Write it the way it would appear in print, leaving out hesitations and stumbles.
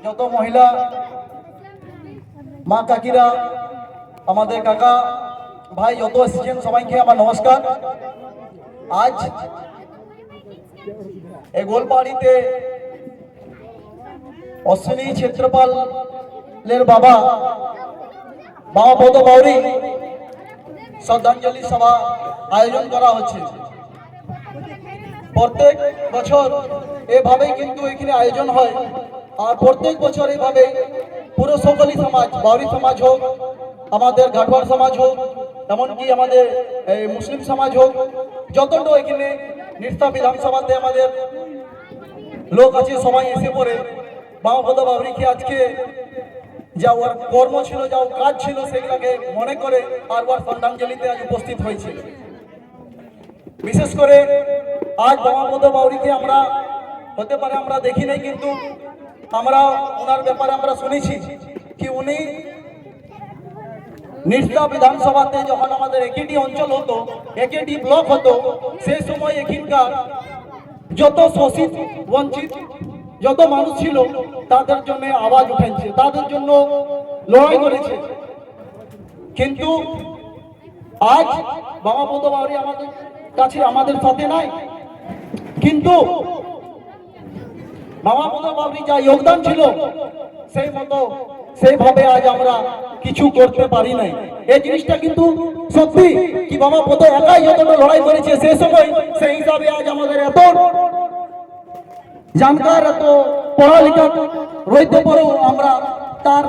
যত মহিলা মা কাকিরা, আমাদের কাকা ভাই যত এসেছেন সবাইকে আমার নমস্কার। আজ এই গোলপাড়িতে অশ্বিনী ক্ষেত্রপালের বাবা বামাপদ বাউরি শ্রদ্ধাঞ্জলি সভা আয়োজন করা হচ্ছে। প্রত্যেক বছর এভাবেই কিন্তু এখানে আয়োজন হয়, আর প্রত্যেক বছর এইভাবে পুরো সকলি সমাজ, বাউরি সমাজ হোক, আমাদের ঘাটওয়ার সমাজ হোক, এমনকি আমাদের মুসলিম সমাজ হোক, যতটা এখানে নিষ্ঠা বিধানসভাতে আমাদের লোক আছে সবাই এসে পড়ে বামাপদ বাউরিকে আজকে যা ওর কর্ম ছিল, যা ওর কাজ ছিল সেগুলোকে মনে করে আর ওর শ্রদ্ধাঞ্জলিতে আজ উপস্থিত হয়েছে। বিশেষ করে আজ বামাপদ বাউরিকে আমরা হতে পারে আমরা দেখি নাই, কিন্তু আমরা ওনার ব্যাপারে আমরা শুনেছি কি উনি নিষ্ঠা বিধানসভাতে যখন আমাদের একটি অঞ্চল হতো, একটি ব্লক হতো, সেই সময় এখানকার যত শোষিত বঞ্চিত যত মানুষ ছিল তাদের জন্য আওয়াজ উঠেছে, তাদের জন্য লড়াই করেছে। কিন্তু আজ বামাপদ বাউরি আমাদের কাছে আমাদের সাথে নাই, কিন্তু বামাপদ বাউরি যা যোগদান ছিল সেই মতো সেইভাবে আজ আমরা কিছু করতে পারি নাই। এই জিনিসটা কিন্তু সত্যি কি বামাপদ একাই যতটা লড়াই করেছে সেই সময়, সেই হিসাবে আজ আমাদের এত জানকার, এত পড়ালেখা রইতে পারেও আমরা তার